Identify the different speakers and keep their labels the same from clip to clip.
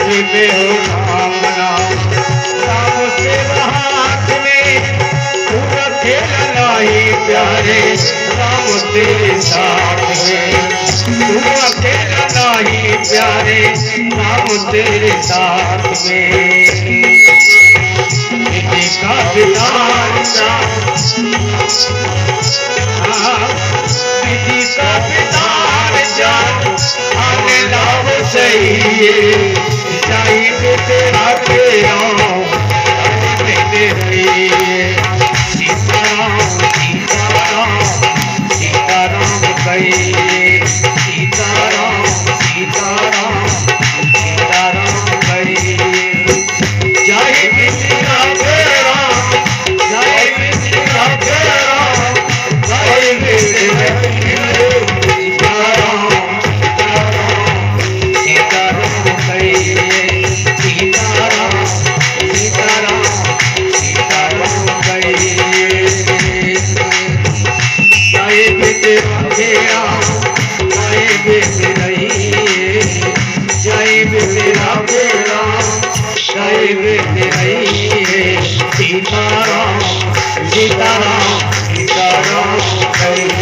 Speaker 1: में हो राम नाम, राम से हाथ में पूरा खेला नहीं प्यारे, राम तेरे साथ में पूरा खेला नहीं प्यारे, राम तेरे साथ में। विधि का विधान विधि का विधान जान आने लाभ सही है, जाएंगे तेरा तेरा मेरे रही। सीताराम सीताराम सीताराम कहिए, सीताराम सीताराम सीताराम कहिए। जय मिथिला तेरा, जय मिथिला तेरा, जय मिथिला सीताराम सीताराम सीताराम कहिए, सीताराम सीताराम सीताराम कहिए। जय मिथिला तेरा, जय मिथिला जय मिथिला तेरा, जय मिथिला सीताराम सीताराम सीताराम कहिए।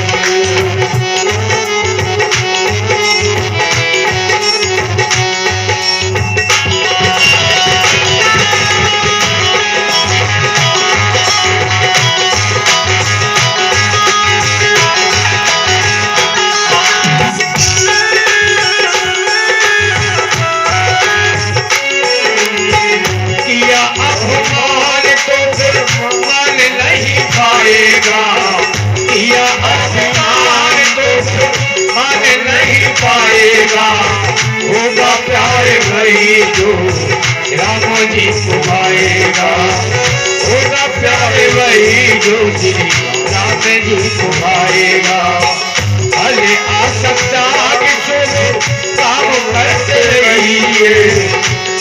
Speaker 1: किया अभिमान तो मान नहीं पाएगा, होगा प्यार वही जो राम जी को पाएगा, होगा प्यार वही जो राम जी को पाएगा। भले आ सकता किशोर काम करते रहिए,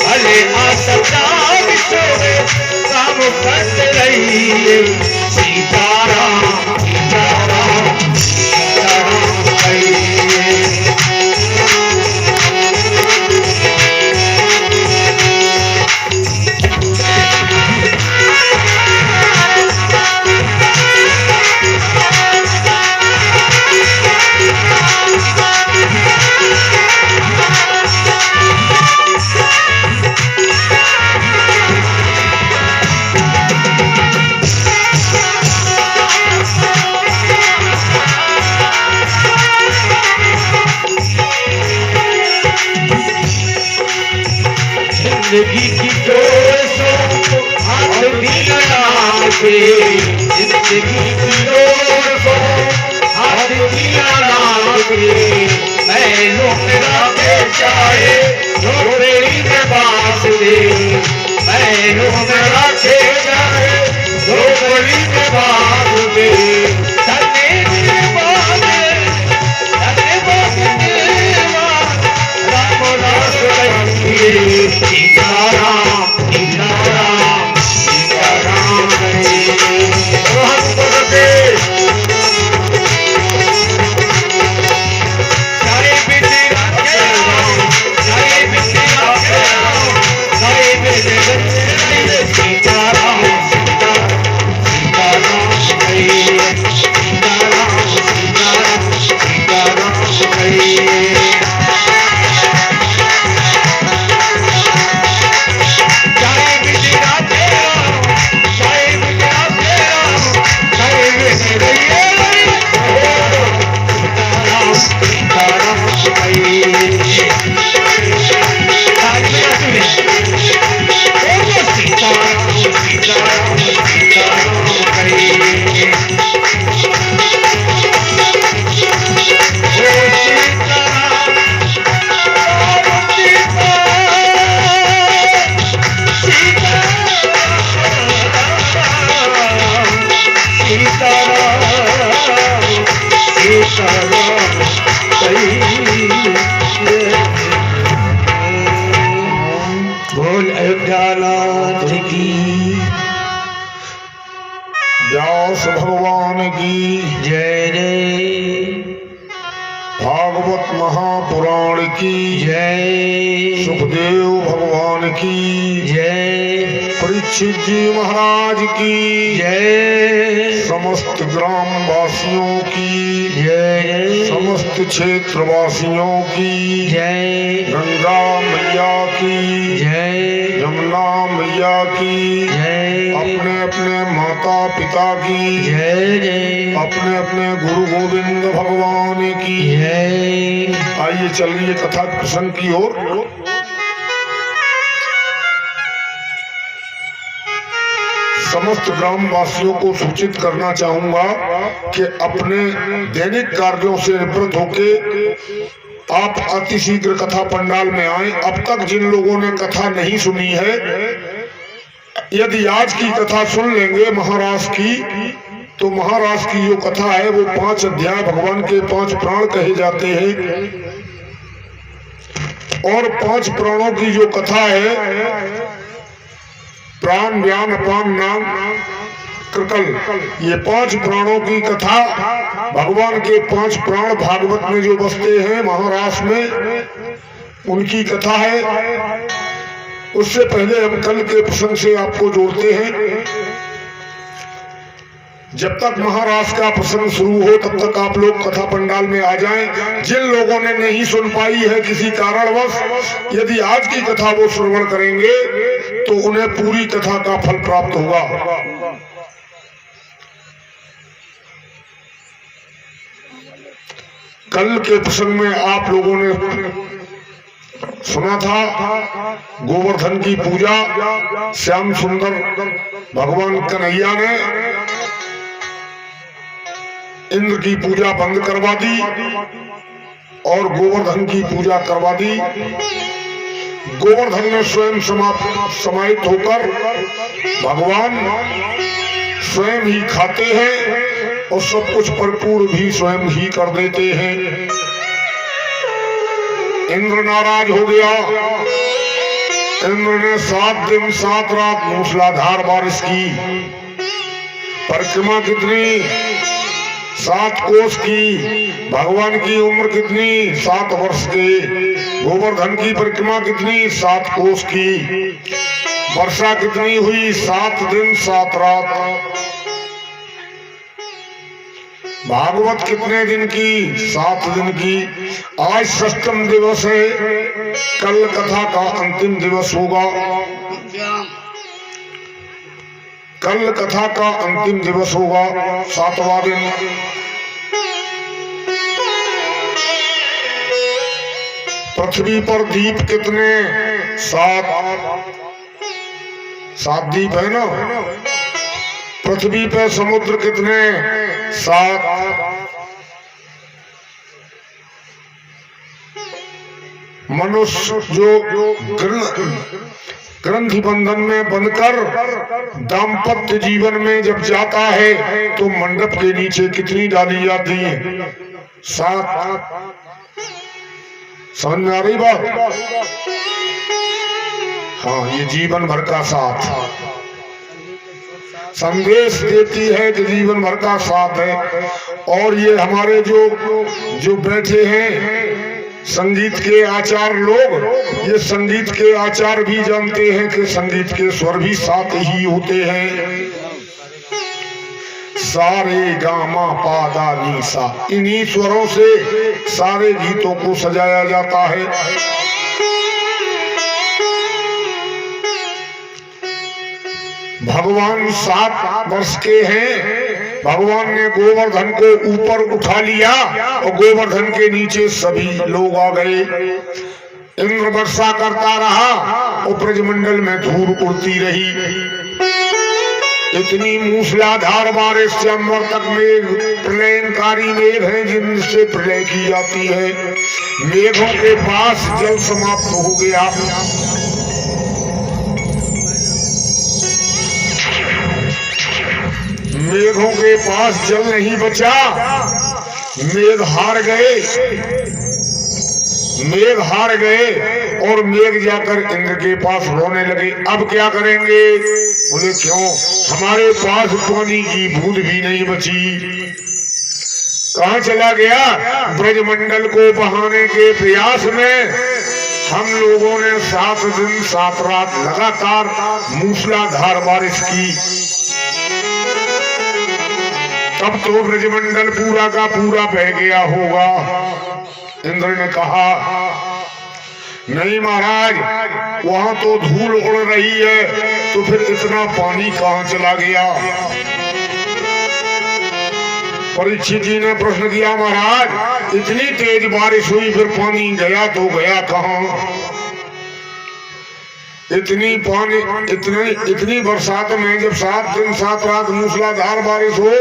Speaker 1: भले आ सकता किशोर काम करते रहिए। सीताराम सीताराम सीताराम कहिए। जिंदगी की डोर को हाथ भी लगा के, जिंदगी की डोर को हाथ भी लगा के, मैनों मेरा चाहे झोपड़ी में बांस दे, मैनों मेरा चाहे झोपड़ी में बांस दे। सीताराम सीताराम सीताराम कहिए। जय मिथिला तेरा, जय मिथिला तेरा, जय मिथिला
Speaker 2: भागवत महापुराण की
Speaker 1: जय,
Speaker 2: सुखदेव भगवान की
Speaker 1: जय,
Speaker 2: परीक्षित जी महाराज की
Speaker 1: जय,
Speaker 2: समस्त ग्राम वासियों की
Speaker 1: जय,
Speaker 2: समस्त क्षेत्र वासियों की
Speaker 1: जय,
Speaker 2: गंगा मैया की
Speaker 1: जय,
Speaker 2: यमुना मैया की
Speaker 1: जय,
Speaker 2: अपने अपने माता पिता की
Speaker 1: जय, जय,
Speaker 2: अपने अपने गुरु गोविंद भगवान की।
Speaker 1: जय।
Speaker 2: आइए चलिए कथा प्रसंग की ओर। समस्त ग्राम वासियों को सूचित करना चाहूंगा कि अपने दैनिक कार्यों से निवृत्त होके आप अति शीघ्र कथा पंडाल में आए। अब तक जिन लोगों ने कथा नहीं सुनी है, यदि आज की कथा सुन लेंगे महाराष्ट्र की, तो महाराष्ट्र की जो कथा है वो 5 अध्याय भगवान के 5 प्राण कहे जाते हैं। और 5 प्राणों की जो कथा है, प्राण व्यान अपान नाम कृकल, ये 5 प्राणों की कथा भगवान के 5 प्राण भागवत में जो बसते हैं महाराष्ट्र में, उनकी कथा है। उससे पहले हम कल के प्रसंग से आपको जोड़ते हैं। जब तक महाराष्ट्र का प्रसंग शुरू हो तब तक आप लोग कथा पंडाल में आ जाएं। जिन लोगों ने नहीं सुन पाई है किसी कारणवश, यदि आज की कथा वो श्रवण करेंगे तो उन्हें पूरी कथा का फल प्राप्त होगा। कल के प्रसंग में आप लोगों ने सुना था गोवर्धन की पूजा श्याम सुंदर भगवान कन्हैया ने इंद्र की पूजा बंद करवा दी और गोवर्धन की पूजा करवा दी। गोवर्धन में स्वयं समाहित होकर भगवान स्वयं ही खाते हैं और सब कुछ भरपूर भी स्वयं ही कर देते हैं। इंद्र नाराज हो गया। इंद्र ने 7 दिन 7 रात मूसलाधार बारिश की। परिक्रमा कितनी? 7 कोस की। भगवान की उम्र कितनी? 7 वर्ष की। गोवर्धन की परिक्रमा कितनी? 7 कोस की। वर्षा कितनी हुई? 7 दिन 7 रात। भागवत कितने दिन की? 7 दिन की। आज 6वां दिवस है, कल कथा का अंतिम दिवस होगा। कल कथा का अंतिम दिवस होगा, 7वां दिन। पृथ्वी पर दीप कितने? 7 दीप है ना। पृथ्वी पर समुद्र कितने? 7। मनुष्य जो ग्रंथि बंधन में बंधकर दाम्पत्य जीवन में जब जाता है तो मंडप के नीचे कितनी डाली जाती है? 7। समझ में आ रही बात? हाँ, ये जीवन भर का साथ संदेश देती है कि जीवन भर का साथ है। और ये हमारे जो बैठे हैं संगीत के आचार लोग, ये संगीत के आचार भी जानते हैं कि संगीत के स्वर भी 7 ही होते हैं। सारे गामा पादा नीसा, इन्हीं स्वरों से सारे गीतों को सजाया जाता है। भगवान 7 वर्ष के हैं। भगवान ने गोवर्धन को ऊपर उठा लिया और गोवर्धन के नीचे सभी लोग आ गए। इंद्र वर्षा करता रहा और ब्रजमंडल में धूल उड़ती रही। इतनी मूसलाधार बारिश से अम्बर तक मेघ प्रलयकारी मेघ है जिनसे प्रलय की जाती है। मेघों के पास जल समाप्त हो गया। मेघों के पास जल नहीं बचा। मेघ हार गए। मेघ हार गए और मेघ जाकर इंद्र के पास रोने लगे। अब क्या करेंगे? बोले क्यों? हमारे पास पानी की बूंद भी नहीं बची। कहाँ चला गया? ब्रजमंडल को बहाने के प्रयास में हम लोगों ने 7 दिन 7 रात लगातार मूसलाधार बारिश की। तब तो ब्रजमंडल पूरा का पूरा बह गया होगा। इंद्र ने कहा, नहीं महाराज, वहां तो धूल उड़ रही है, तो फिर इतना पानी कहाँ चला गया? परीक्षित जी ने प्रश्न किया, महाराज इतनी तेज बारिश हुई, फिर पानी गया तो गया कहाँ? इतनी बरसात में जब 7 दिन 7 रात मूसलाधार बारिश हो,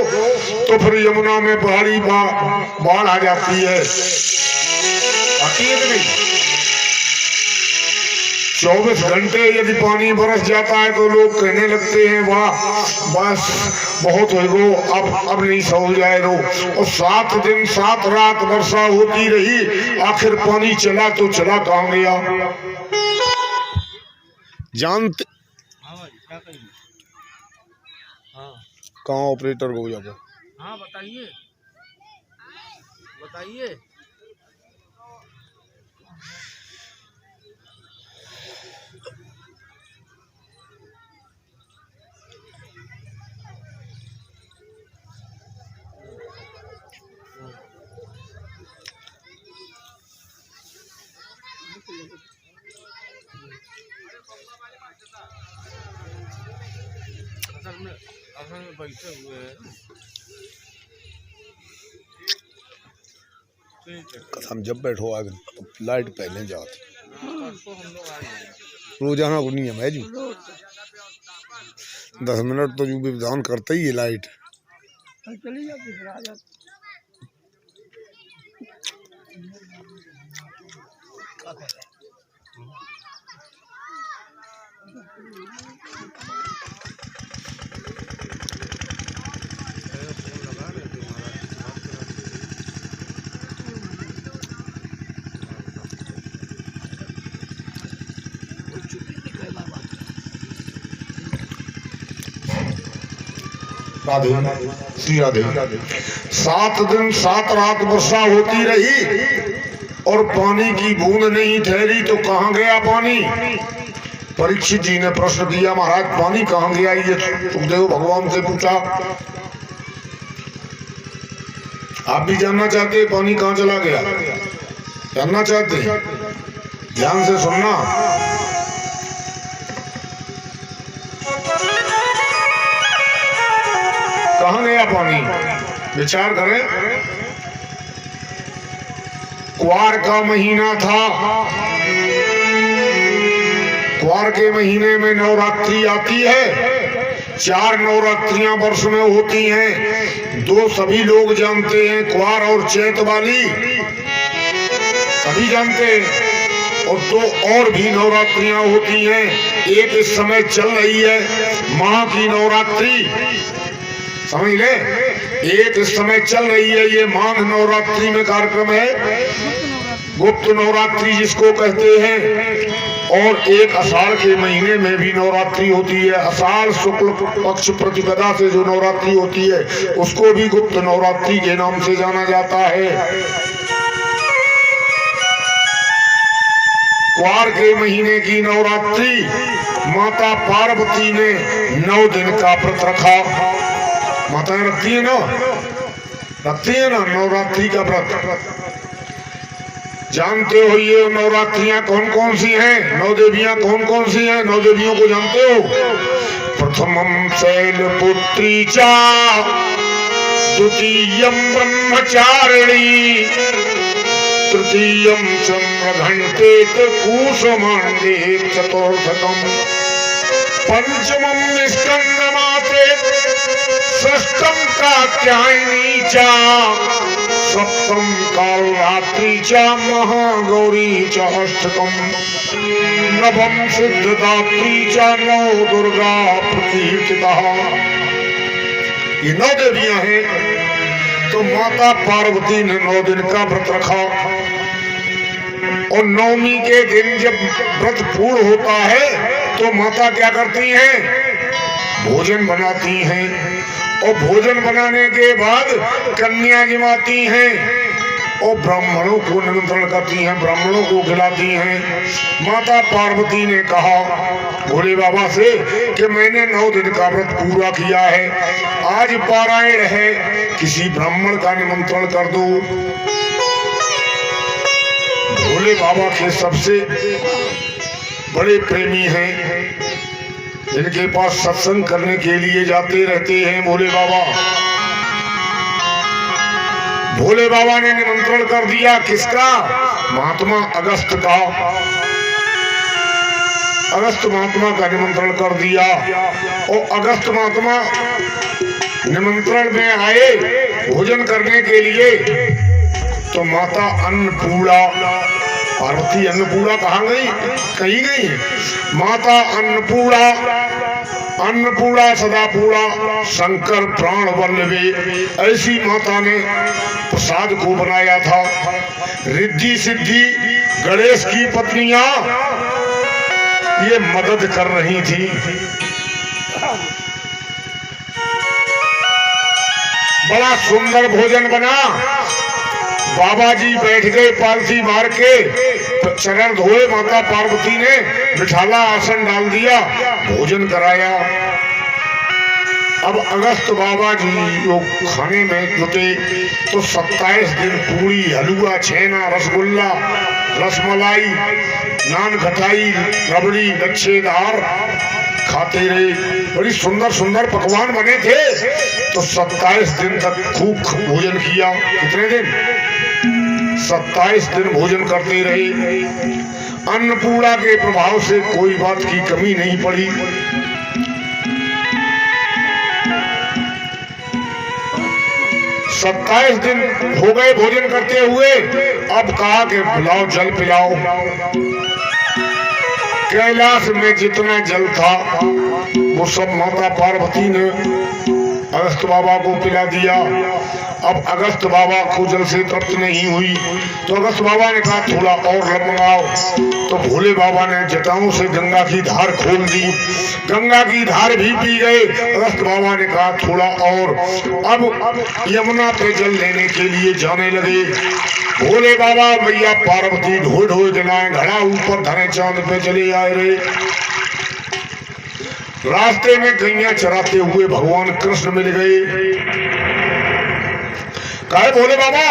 Speaker 2: तो फिर यमुना में पहाड़ी बाढ़ आ जाती है, आती है कि नहीं? 24 घंटे यदि पानी बरस जाता है तो लोग कहने लगते हैं, वाह बस बहुत हो गो, अब नहीं सो जाए रो। और 7 दिन 7 रात वर्षा होती रही, आखिर पानी चला तो चला कहाँ गया? जानते कहाँ ऑपरेटर को जाकर?
Speaker 1: हाँ बताइए बताइए। असल में बैठे हुए हैं।
Speaker 2: हम जब बैठो आगे लाइट पहले जाती, रोजाना को नियम है जी। 10 मिनट तो जो विधान करता ही है लाइट।
Speaker 1: चली जाती फिर आ जाती।
Speaker 2: राधे श्री राधे। 7 दिन 7 रात वर्षा होती रही और पानी की बूंद नहीं ठहरी, तो कहाँ गया पानी? परीक्षित जी ने प्रश्न किया, महाराज पानी कहाँ गया? ये सुखदेव भगवान से पूछा। आप भी जानना चाहते हैं पानी कहाँ चला गया? जानना चाहते हैं? ध्यान से सुनना। कहाँ गया पानी? विचार करें। क्वार का महीना था। क्वार के महीने में नवरात्रि आती है। 4 नवरात्रियां वर्ष में होती हैं। 2 सभी लोग जानते हैं, क्वार और चैत वाली, सभी जानते हैं। और 2 और भी नवरात्रियां होती हैं। एक इस समय चल रही है माह की नवरात्रि, समझ ले। एक इस समय चल रही है, ये माघ नवरात्रि में कार्यक्रम है, गुप्त नवरात्रि जिसको कहते हैं। और एक आषाढ़ के महीने में भी नवरात्रि होती है। आषाढ़ शुक्ल पक्ष प्रतिपदा से जो नवरात्रि होती है उसको भी गुप्त नवरात्रि के नाम से जाना जाता है। क्वार के महीने की नवरात्रि माता पार्वती ने 9 दिन का व्रत रखा। माताएं रखती है ना, नवरात्रि का व्रत। जानते हो ये नवरात्रियां कौन कौन सी हैं? 9 देवियां कौन कौन सी हैं? 9 देवियों को जानते हो? प्रथमम शैलपुत्री चा, द्वितीयम ब्रह्मचारिणी, तृतीयम चंद्रघंटेत कूसमांडे, चतुर्थकम पंचमम स्कंदमाते, षष्ठम कात्यायनी च, सप्तम कालरात्रि च, महागौरी च, अष्टकम नवम सिद्धदात्री च, 9 दुर्गा प्रकीर्तिता। ये 9 देवियां हैं। तो माता पार्वती ने 9 दिन का व्रत रखा। और 9वीं के दिन जब व्रत पूर्ण होता है तो माता क्या करती हैं? भोजन बनाती हैं और भोजन बनाने के बाद कन्या जमाती हैं और ब्राह्मणों को निमंत्रण करती हैं, ब्राह्मणों को खिलाती हैं। माता पार्वती ने कहा भोले बाबा से कि मैंने 9 दिन का व्रत पूरा किया है, आज पारायण है, किसी ब्राह्मण का निमंत्रण कर दो। भोले बाबा के सबसे बड़े प्रेमी हैं, जिनके पास सत्संग करने के लिए जाते रहते हैं भोले बाबा। भोले बाबा ने निमंत्रण कर दिया, किसका? महात्मा अगस्त का। अगस्त महात्मा का निमंत्रण कर दिया और अगस्त महात्मा निमंत्रण में आए भोजन करने के लिए। तो माता अन्नपूर्णा, पार्वती अन्नपूर्णा कहाँ गई? कहीं गई है। माता अन्नपूर्णा, अन्नपूर्णा सदापूर्णा, शंकर प्राण वल्लभे, ऐसी माता ने प्रसाद को बनाया था। रिद्धि सिद्धि गणेश की पत्नियां ये मदद कर रही थी। बड़ा सुंदर भोजन बना। बाबा जी बैठ गए पालथी मार के, चरण धोए। माता पार्वती ने बिठाला, आसन डाल दिया, भोजन कराया। अब अगस्त बाबा जी लोग खाने में जुटे तो 27 दिन पूरी, हलवा, छेना, रसगुल्ला, रसमलाई, नान खटाई, रबड़ी, लच्छेदार खाते रहे। बड़ी सुंदर सुंदर पकवान बने थे। तो 27 दिन तक खूब भोजन किया। कितने दिन? 27 दिन भोजन करते रहे। अन्नपूर्णा के प्रभाव से कोई बात की कमी नहीं पड़ी। 27 दिन हो गए भोजन करते हुए। अब कहा कि पिलाओ, जल पिलाओ। कैलाश में जितना जल था वो सब माता पार्वती ने अगस्त बाबा को पिला दिया। अब अगस्त बाबा को जल से तृप्त नहीं हुई तो अगस्त बाबा ने कहा थोड़ा और मंगाओ। तो भोले बाबा ने जटाओं से गंगा की धार खोल दी, गंगा की धार भी पी गए। अगस्त बाबा ने कहा थोड़ा और। अब यमुना पे जल लेने के लिए जाने लगे। भोले बाबा मैया पार्वती ढोए ढोए जलाए, घड़ा ऊपर धरे, चांद पे चले आए रहे। रास्ते में गैया चराते हुए भगवान कृष्ण मिल गए। कहे भोले बाबा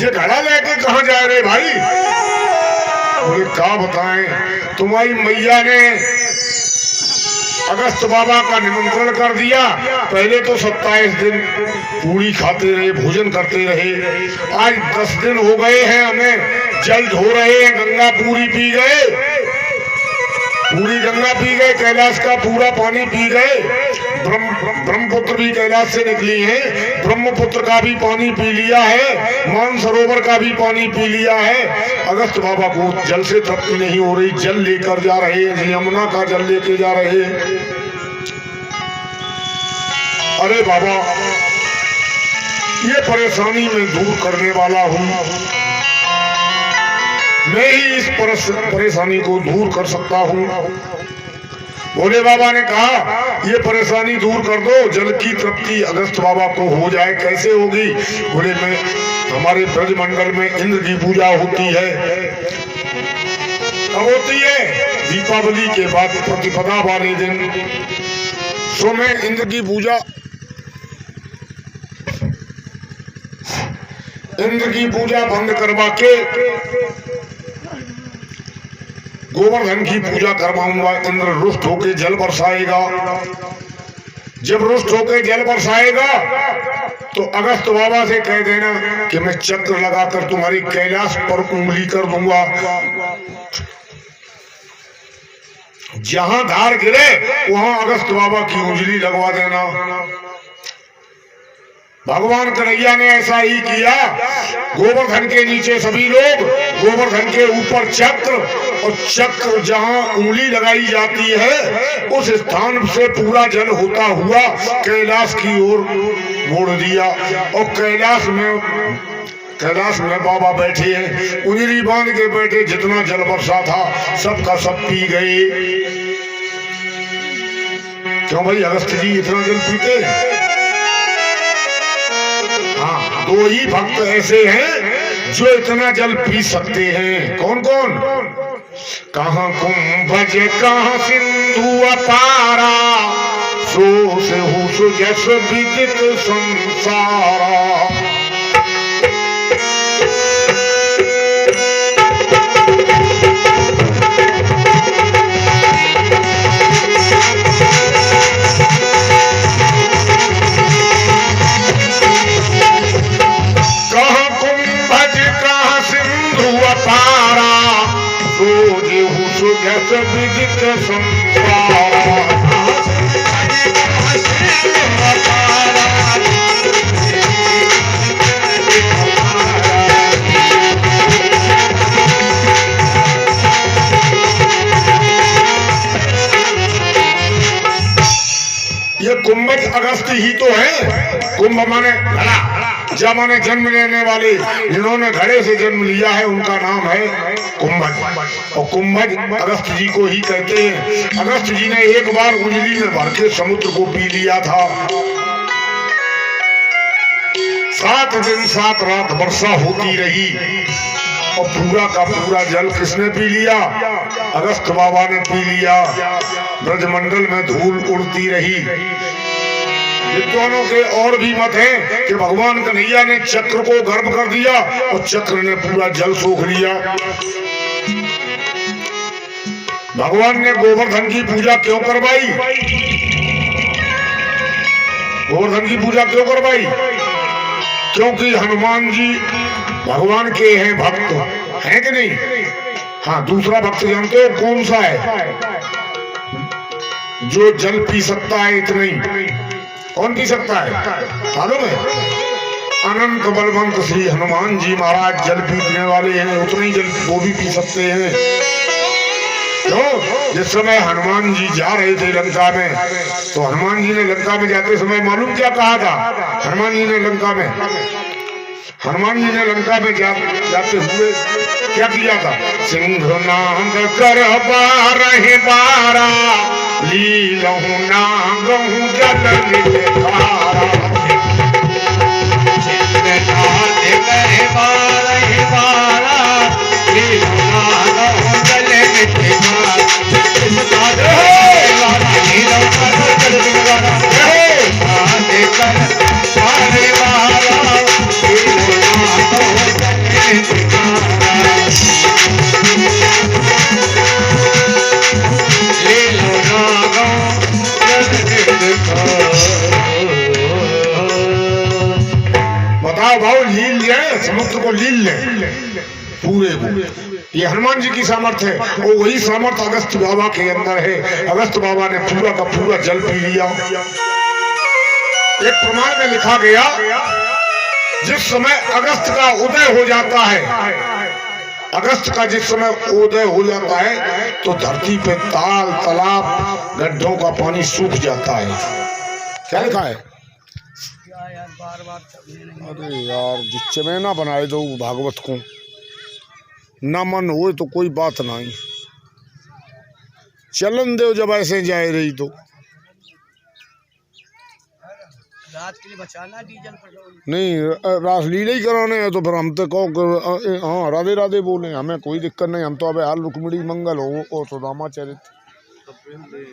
Speaker 2: ये घड़ा लेके कहाँ जा रहे भाई? बोले क्या बताएं, तुम्हारी मैया ने अगस्त बाबा का निमंत्रण कर दिया। पहले तो 27 दिन पूरी खाते रहे, भोजन करते रहे। आज 10 दिन हो गए हैं, हमें जल धो रहे हैं, गंगा पूरी पी गए, पूरी गंगा पी गए, कैलाश का पूरा पानी पी गए। ब्रह्मपुत्र भी कैलाश से निकली है, ब्रह्मपुत्र का भी पानी पी लिया है, मानसरोवर का भी पानी पी लिया है। अगस्त बाबा को जल से तृप्ति नहीं हो रही, जल लेकर जा रहे हैं, यमुना का जल लेके जा रहे हैं। अरे बाबा ये परेशानी मैं दूर करने वाला हूँ, मैं ही इस परेशानी को दूर कर सकता हूँ। भोले बाबा ने कहा ये परेशानी दूर कर दो, जल की तृप्ति अगस्त बाबा को हो जाए। कैसे होगी? बोले मैं, हमारे ब्रजमंडल में इंद्र की पूजा होती है। कब होती है? दीपावली के बाद प्रतिपदा वाले दिन। सो मैं इंद्र की पूजा, इंद्र की पूजा बंद करवा के गोवर्धन की पूजा करवाऊंगा। इंद्र रुष्ट होके जल बरसाएगा। जब रुष्ट होके जल बरसाएगा तो अगस्त बाबा से कह देना कि मैं चक्र लगाकर तुम्हारी कैलाश पर उंगली कर दूंगा। जहां धार गिरे वहां अगस्त बाबा की उंगली लगवा देना। भगवान कन्हैया ने ऐसा ही किया। गोवर्धन के नीचे सभी लोग, गोवर्धन के ऊपर चक्र, और चक्र जहां उंगली लगाई जाती है उस स्थान से पूरा जल होता हुआ कैलाश की ओर मोड़ दिया। और कैलाश में बाबा बैठे हैं, उंगली बांध के बैठे। जितना जल बरसा था सबका सब पी गए। क्यों भाई अगस्त जी इतना जल पीते हैं? हाँ, दो ही भक्त ऐसे हैं जो इतना जल पी सकते हैं। कौन कौन? कहाँ कुंभज कहाँ सिंधु अपारा, सो से हूँ जस विदित संसारा। जस विदित संसारा। ये कुंभज अगस्त ही तो है। कुंभ माने घड़ा, जब माने जन्म लेने वाले, जिन्होंने घड़े से जन्म लिया है उनका नाम है कुंभज। और कुंभज अगस्त जी को ही कहते हैं। अगस्त जी ने एक बार उंगली में भर के समुद्र को पी लिया था। 7 दिन 7 रात वर्षा होती रही और पूरा का पूरा जल किसने पी लिया? अगस्त बाबा ने पी लिया। ब्रजमंडल में धूल उड़ती रही। विद्वानों के और भी मत हैं कि भगवान कन्हैया ने चक्र को गर्भ कर दिया और चक्र ने पूरा जल सोख लिया। भगवान ने गोवर्धन की पूजा क्यों करवाई? गोवर्धन की पूजा क्यों करवाई? क्योंकि हनुमान जी भगवान के हैं भक्त, हैं कि नहीं? हाँ, दूसरा भक्त जानते हो कौन सा है जो जल पी सकता है इतना ही? कौन पी सकता है मालूम है? अनंत बलवंत श्री हनुमान जी महाराज जल पीने वाले हैं। उतना ही जल वो भी पी सकते हैं। तो जिस समय हनुमान जी जा रहे थे लंका में, तो हनुमान जी ने लंका में जाते समय मालूम क्या कहा था? हनुमान जी ने लंका में जाते हुए क्या किया था? सिंहनाद कर बारह बारा, लीलहु नागहु जल निधारा। सिंहनाद कर बारह बारा, लीलहु नागहु जल निधारा। बताओ भाव, लील जाए समुद्र को, लील ले पूरे को। ये हनुमान जी की सामर्थ्य है और वही सामर्थ्य अगस्त बाबा के अंदर है। अगस्त बाबा ने पूरा का पूरा जल पी लिया। एक प्रमाण में लिखा गया, जिस समय अगस्त का उदय हो जाता है, अगस्त का जिस समय उदय हो जाता है तो धरती पे ताल तालाब गड्ढों का पानी सूख जाता है। क्या लिखा है? अरे यार, जिच्चे में ना बनाए दो भागवत को, ना मन हो तो कोई बात नहीं। चलन दो जब ऐसे जाए रही तो
Speaker 1: रात के लिए बचाना डीजल पेट्रोल
Speaker 2: नहीं, रासलीला ही कराने हैं तो फिर हम तो कहो हाँ राधे राधे बोले, हमें कोई दिक्कत नहीं। हम तो अबे हाल रुक्मिणी मंगल हो और सुदामा चरित।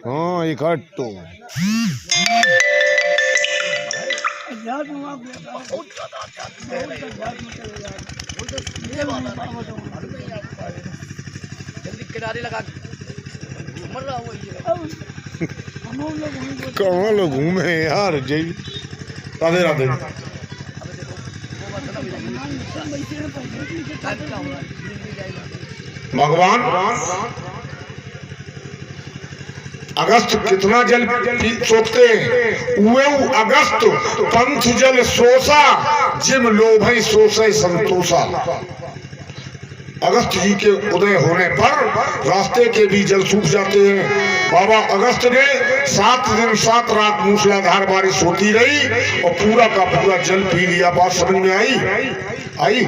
Speaker 2: हाँ, इकट्ठो
Speaker 1: किनारे लगा मर रहा हूँ।
Speaker 2: कहाँ लोग घूमे यार। जय राधे राधे। भगवान अगस्त कितना जल सोचते हैं? अगस्त पंथ जल सोसा, जिम लोभई सोसे संतोषा। अगस्त जी के उदय होने पर रास्ते के भी जल सूख जाते हैं। बाबा अगस्त ने 7 दिन 7 रात मूसलाधार बारिश होती रही और पूरा का पूरा जल पी लिया। बात समझ में आई?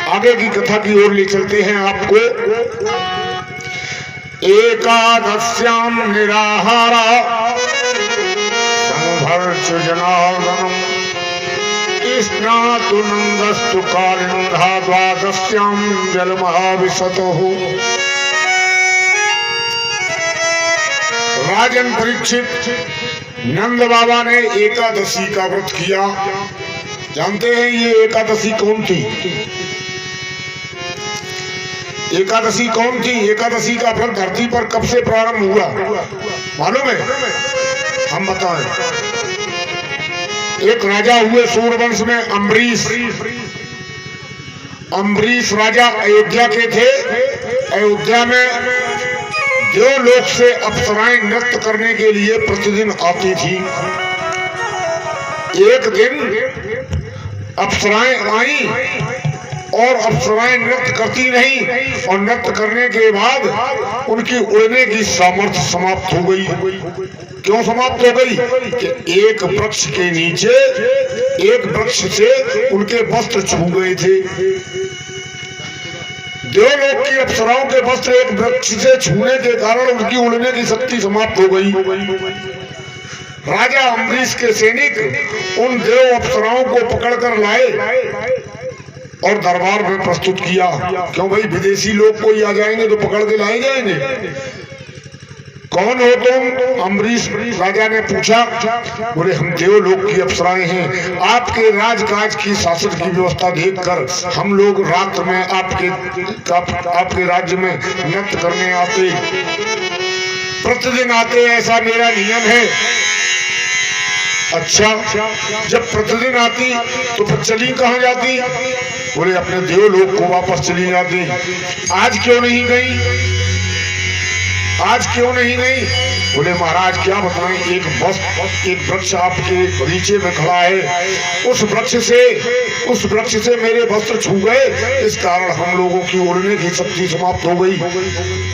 Speaker 2: आगे की कथा की ओर ले चलते हैं आपको। एकादश्याम निराहारा संभर्च जनार्दनम स्नातु नंदस्तु कालिंधा द्वादश्याम जलमहाविशतः। राजन परीक्षित, नंद बाबा ने एकादशी का व्रत किया। जानते हैं ये एकादशी कौन थी? एकादशी कौन थी? एकादशी का व्रत धरती पर कब से प्रारंभ हुआ मालूम है? हम बताएं। एक राजा हुए सूर्यवंश में अम्बरीश। अम्बरीश राजा अयोध्या के थे। अयोध्या में देवलोक से अप्सराएं नृत्य करने के लिए प्रतिदिन आती थी। एक दिन अप्सराएं आई और अप्सराएं नृत्य करती नहीं और नृत्य करने के बाद उनकी उड़ने की सामर्थ्य समाप्त हो गई। क्यों समाप्त हो गई? कि एक वृक्ष के नीचे, एक वृक्ष से उनके वस्त्र छू गए थे। देवलोक की अप्सराओं के वस्त्र एक वृक्ष से छूने के कारण उनकी उड़ने की शक्ति समाप्त हो गई। राजा अम्बरीश के सैनिक उन देव अप्सराओं को पकड़कर लाए और दरबार में प्रस्तुत किया। क्यों भाई, विदेशी लोग कोई आ जाएंगे तो पकड़ के लाए जाएंगे। कौन हो तुम? अम्बरीश राजा ने पूछा। बोले हम देवलोक की अप्सराएं हैं। आपके राजकाज की शासन की व्यवस्था देखकर हम लोग रात में आपके राज्य में नृत्य करने आते, प्रतिदिन आते, ऐसा मेरा नियम है। अच्छा, जब प्रतिदिन आती तो फिर चली कहाँ जाती? बोले अपने देवलोक को वापस चली जाती। आज क्यों नहीं गई? आज क्यों नहीं गई? बोले महाराज क्या बताएं, एक वृक्ष आपके बगीचे में खड़ा है, उस वृक्ष से मेरे वस्त्र छू गए, इस कारण हम लोगों की उड़ने की शक्ति समाप्त हो गई।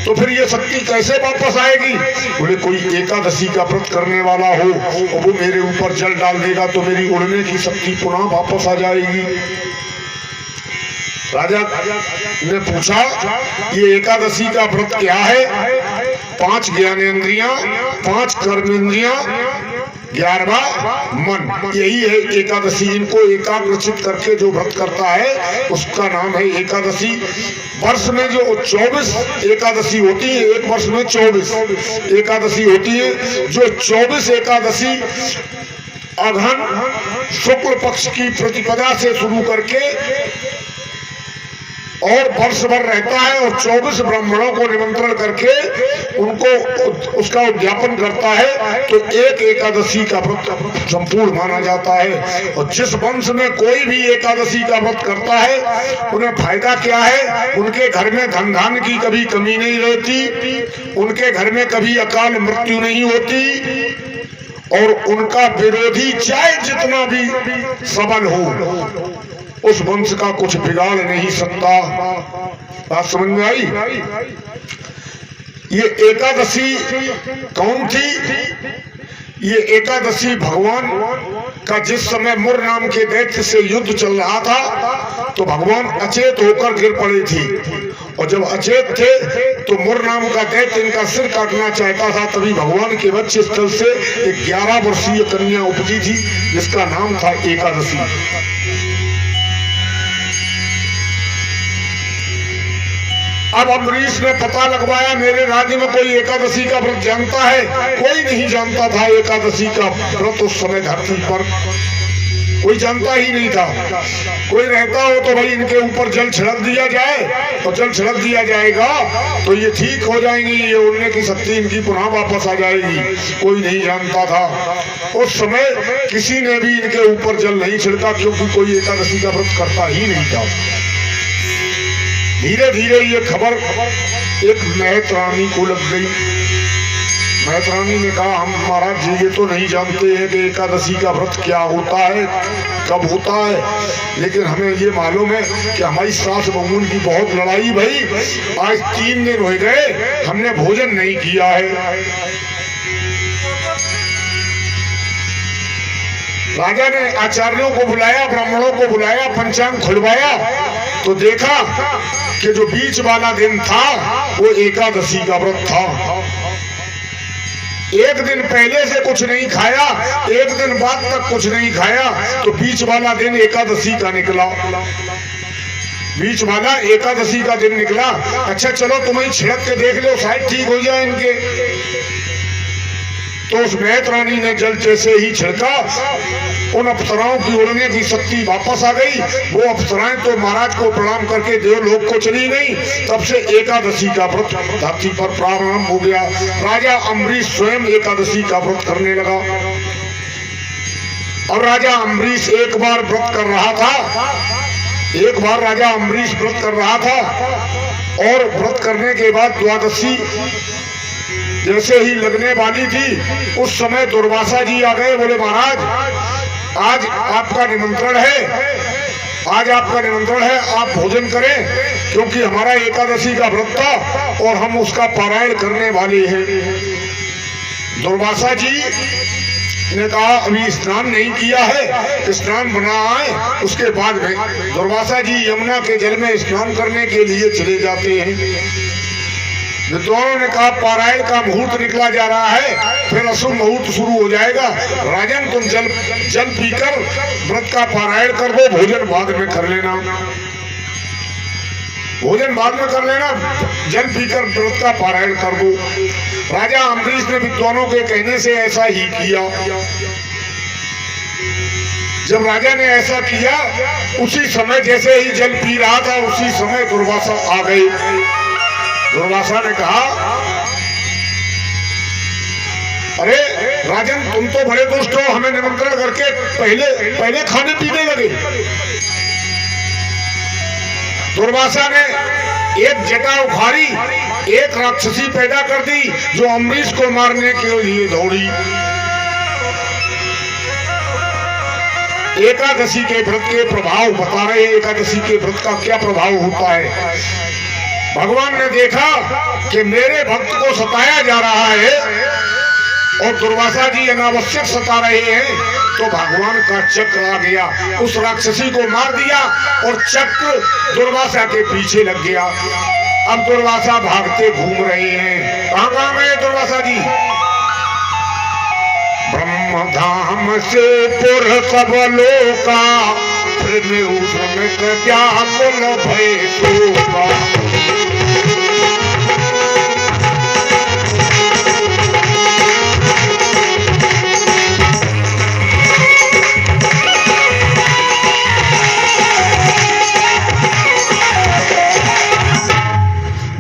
Speaker 2: तो फिर ये शक्ति कैसे वापस आएगी? बोले कोई एकादशी का व्रत करने वाला हो और वो मेरे ऊपर जल डाल देगा तो मेरी उड़ने की शक्ति पुनः वापस आ जाएगी। राजा ने पूछा ये एकादशी का व्रत क्या है? 5 ज्ञानेंद्रियां, 5 कर्मेंद्रियां, 11वां मन, यही है एकादशी। इनको एकाग्रचित करके जो व्रत करता है उसका नाम है एकादशी। वर्ष में जो 24 एकादशी होती है, एक वर्ष में 24 एकादशी होती है। जो 24 एकादशी अघन शुक्ल पक्ष की प्रतिपदा से शुरू करके और वर्ष भर रहता है और 24 ब्राह्मणों को निमंत्रण करके उनको उसका उद्यापन करता है, तो एक एकादशी का व्रत संपूर्ण माना जाता है। और जिस वंश में कोई भी एकादशी का व्रत करता है उन्हें फायदा क्या है? उनके घर में धन धान की कभी कमी नहीं रहती, उनके घर में कभी अकाल मृत्यु नहीं होती और उनका विरोधी चाहे जितना भी सबल हो उस वंश का कुछ बिगाड़ नहीं सकता। बात समझ में आई? ये एकादशी कौन थी? ये एकादशी भगवान का जिस समय मुर नाम के दैत्य से युद्ध चल रहा था तो भगवान अचेत होकर गिर पड़े थे, और जब अचेत थे तो मुर नाम का दैत्य इनका सिर काटना चाहता था। तभी भगवान के वक्ष स्थल से एक 11 वर्षीय कन्या उपजी थी जिसका नाम था एकादशी। अब अम्बरीश ने पता लगवाया मेरे राज्य में कोई एकादशी का व्रत जानता है? कोई नहीं जानता था एकादशी का व्रत। उस समय धरती पर कोई जानता ही नहीं था। कोई रहता हो तो भाई इनके ऊपर जल छिड़क दिया जाए, और जल छिड़क दिया जाएगा तो ये ठीक हो जाएंगी, ये उड़ने की शक्ति इनकी पुनः वापस आ जाएगी। कोई नहीं जानता था। उस समय किसी ने भी इनके ऊपर जल नहीं छिड़का, क्योंकि कोई एकादशी का व्रत करता ही नहीं था। धीरे धीरे ये खबर एक महत रानी को लग गई। महत रानी ने कहा हम महाराज जी ये तो नहीं जानते हैं कि एकादशी का व्रत क्या होता है, कब होता है, लेकिन हमें ये मालूम है कि हमारी सास बहू की बहुत लड़ाई भई। आज 3 दिन हो गए हमने भोजन नहीं किया है। राजा ने आचार्यों को बुलाया, ब्राह्मणों को बुलाया, पंचांग खुलवाया तो देखा कि जो बीच वाला दिन था वो एकादशी का व्रत था। एक दिन पहले से कुछ नहीं खाया, एक दिन बाद तक कुछ नहीं खाया, तो बीच वाला दिन एकादशी का निकला। बीच वाला एकादशी का दिन निकला। अच्छा चलो तुम्हें छिड़क के देख लो, शायद ठीक हो जाए इनके। तो उस मैत रानी ने जल जैसे ही छिड़का, उन अप्सराओं की उड़ने की शक्ति वापस आ गई। वो अप्सराएं तो महाराज को प्रणाम करके देवलोक को चली गई। तब से एकादशी का व्रत धरती पर प्रारंभ हो गया। राजा अम्बरीश स्वयं एकादशी का व्रत करने लगा। और राजा अम्बरीश एक बार व्रत कर रहा था, एक बार राजा अम्बरीश व्रत कर रहा था, और व्रत करने के बाद द्वादशी जैसे ही लगने वाली थी, उस समय दुर्वासा जी आ गए। बोले महाराज आज आपका निमंत्रण है, आज आपका निमंत्रण है, आप भोजन करें, क्योंकि हमारा एकादशी का व्रत था और हम उसका पारायण करने वाले हैं। दुर्वासा जी ने कहा अभी स्नान नहीं किया है, स्नान बना आए उसके बाद में। दुर्वासा जी यमुना के जल में स्नान करने के लिए चले जाते हैं। विद्वानों ने कहा पारायण का मुहूर्त निकला जा रहा है, फिर अशुभ मुहूर्त शुरू हो जाएगा। राजन तुम जल पीकर व्रत का पारायण कर दो, भोजन बाद में कर लेना, भोजन बाद में कर लेना, जल पीकर व्रत का पारायण कर दो। राजा अम्बरीश ने विद्वानों के कहने से ऐसा ही किया। जब राजा ने ऐसा किया, उसी समय जैसे ही जल पी रहा था, उसी समय दुर्वासा आ गए। दुर्वासा ने कहा अरे राजन तुम तो बड़े दुष्ट हो, हमें निमंत्रण करके पहले खाने पीने लगे। दुर्वासा ने एक जटा उखाड़ी, एक राक्षसी पैदा कर दी जो अम्बरीश को मारने के लिए दौड़ी। एकादशी के व्रत के प्रभाव बता रहे, एकादशी के व्रत का क्या प्रभाव होता है। भगवान ने देखा कि मेरे भक्त को सताया जा रहा है और दुर्वासा जी अनावश्यक सता रहे हैं, तो भगवान का चक्र आ गया, उस राक्षसी को मार दिया और चक्र दुर्वासा के पीछे लग गया। अब दुर्वासा भागते घूम रहे हैं। कहाँ गए दुर्वासा जी? ब्रह्मधाम से पुर सब लोका, व्याकुल भय शोका।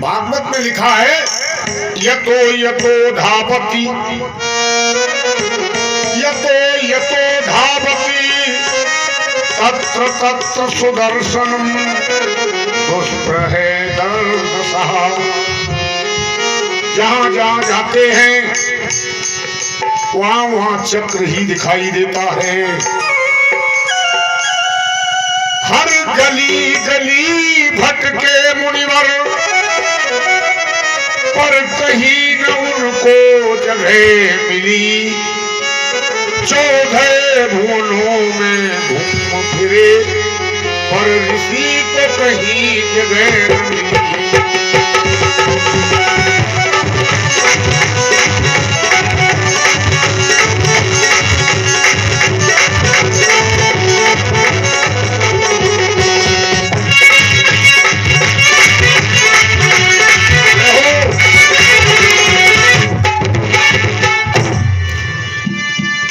Speaker 2: भागवत में लिखा है यतो यतो धावती, यतो यतो धावती तत्र तत्र सुदर्शनम दुष्प्रहेदर्शः। जहां जहां जाते हैं वहां वहां चक्र ही दिखाई देता है। हर गली गली भटके मुनिवर, पर कहीं न उनको जगह मिली। 14 भुवनों में घूम फिरे, पर ऋषि को कहीं जगह न मिली।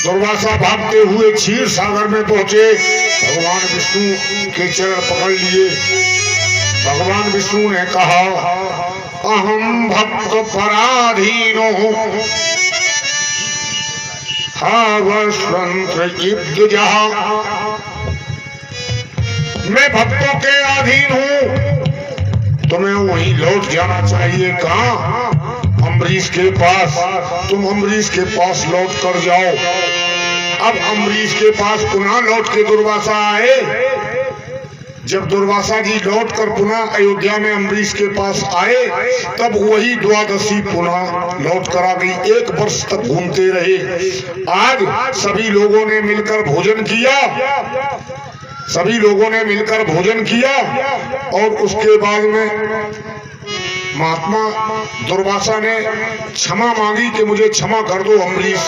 Speaker 2: दुर्वासा भागते हुए क्षीर सागर में पहुंचे। भगवान विष्णु के चरण पकड़ लिए। भगवान विष्णु ने कहा अहम भक्त पराधीनो हावस्वंत्र इब्दुजः। मैं भक्तों के अधीन हूँ, तुम्हें वहीं लौट जाना चाहिए। कहाँ? अम्बरीश के पास। तुम अम्बरीश के पास लौट कर जाओ। अब अम्बरीश के पास पुनः लौट के दुर्वासा आए। जब दुर्वासा जी लौट कर पुनः अयोध्या में अम्बरीश के पास आए, तब वही द्वादशी पुनः लौट कर आ गई। 1 वर्ष तक घूमते रहे। आज सभी लोगों ने मिलकर भोजन किया। सभी लोगों ने मिलकर भोजन किया और उसके बाद में महात्मा दुर्वासा ने क्षमा मांगी कि मुझे क्षमा कर दो अम्बरीश।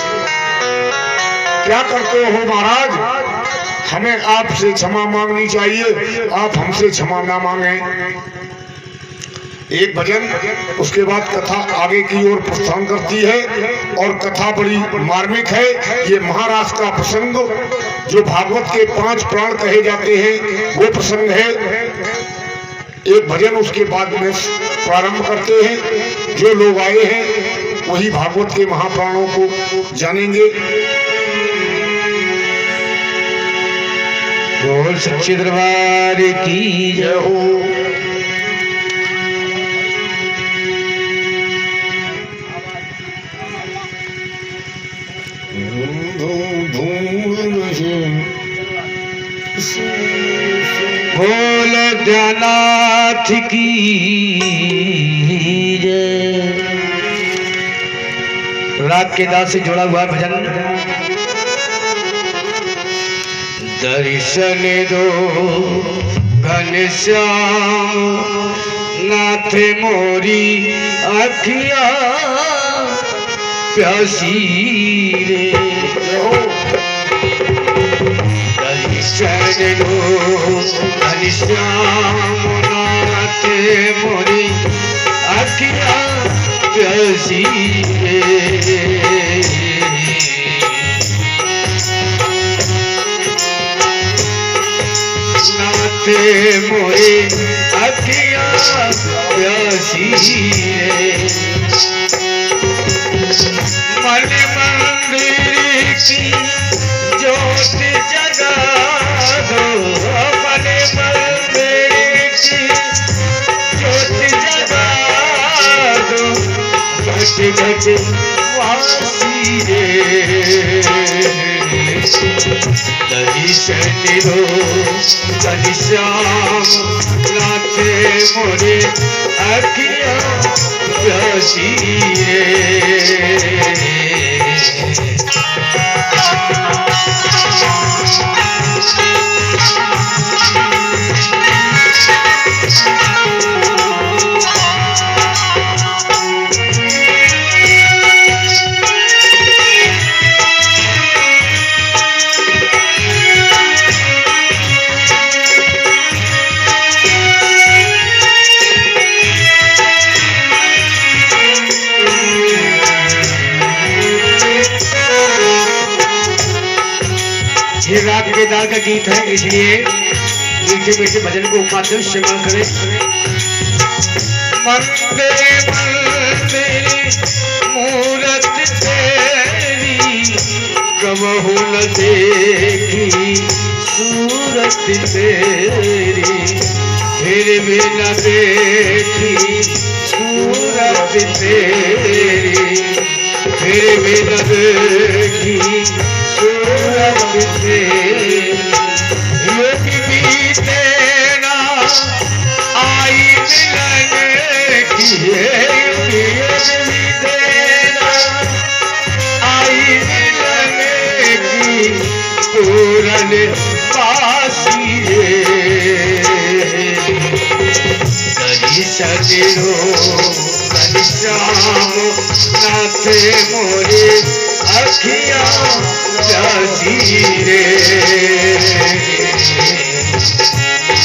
Speaker 2: क्या करते हो महाराज, हमें आपसे क्षमा मांगनी चाहिए, आप हमसे क्षमा ना मांगे। एक भजन, उसके बाद कथा आगे की ओर प्रस्थान करती है और कथा बड़ी मार्मिक है। ये महाराष्ट्र का प्रसंग जो भागवत के 5 प्राण कहे जाते हैं वो प्रसंग है। एक भजन उसके बाद में प्रारंभ करते हैं। जो लोग आए हैं वही भागवत के महाप्राणों को जानेंगे।
Speaker 3: बोल सच्चे दरबार की जय हो। बोल ध्यानाथ की जय। राग के दास से जुड़ा हुआ भजन। दर्शन दो घनश्याम नाथ मोरी अखिया प्यासी रे। दर्शन दो घनश्याम नाथ मोरी अखिया प्यासी रे। मोरे अखिया प्यासी रे। मन मंदिर की जोत जगा दो, मन मंदिर की जोत जगा दो, घट घट वासी रे। दर्शन दो घनश्याम नाथ मोरे अखिया प्यासी रे। ये राग केदार का गीत है, इसलिए मीठे मीठे भजन को उपाध्याय श्रवण करें। मंदिर मंदिर मूरत तेरी कबहू न देखी सूरत तेरी, फिर भी न देखी सूरत तेरी, फिर भी न देखी सूरत तेरी। लोग भी तेरा आई मिलन किए, भी तेरा आई मिलन की पूरन पासी रे। दर्शन दो घनश्याम नाथ मोरे अखिया प्यासी रे।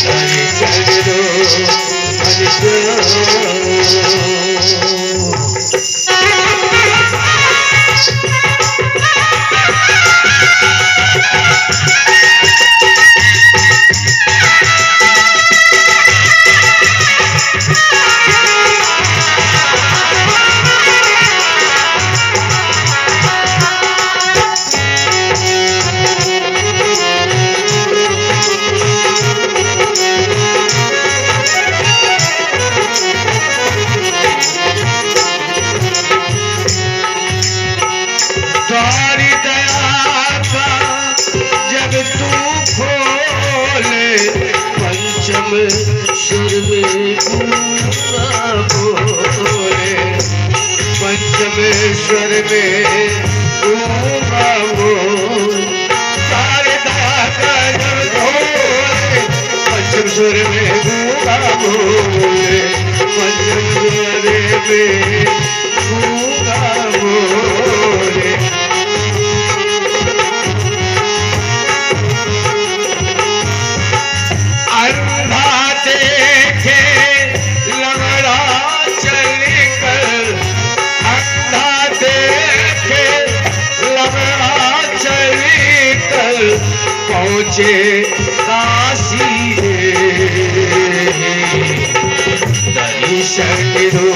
Speaker 3: दर्शन दो घनश्याम। सुर में गूंगा बोले, पंचमेश्वर में गूंगा बोल, सारे दया का जब पंचेश्वर में गूंगा बोले, पंचेश्वर में गूंगा बोले। अंधा देखे लंगड़ा चलकर, अंधा देखे लंगड़ा चलकर पहुँचे काशी रे। दर्शन दो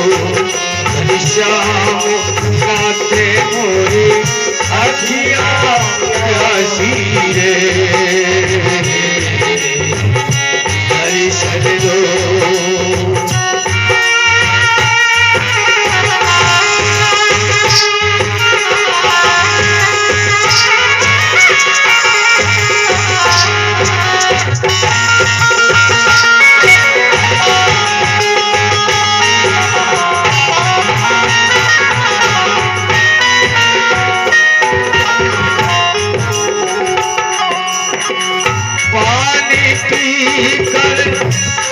Speaker 3: घनश्याम गाते मोरे अखियाँ प्यासी रे। दर्शन दो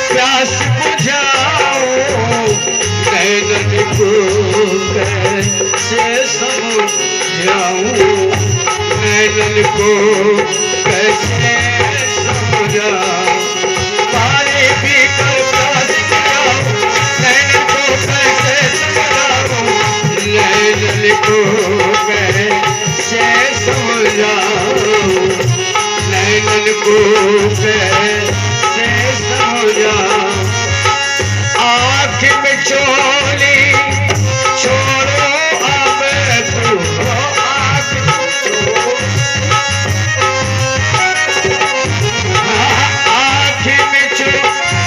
Speaker 3: प्यास बुझाओ, नैनन को कैसे समझाऊं, नैनन को कैसे समझाऊं। पानी पीकर प्यास बुझाओ, नैनन को कैसे समझाऊं, नैनन को कैसे समझाऊं, नैनन को कैसे समझाऊं। आँख में चोली छोड़ो अब तू, आँख में चोली,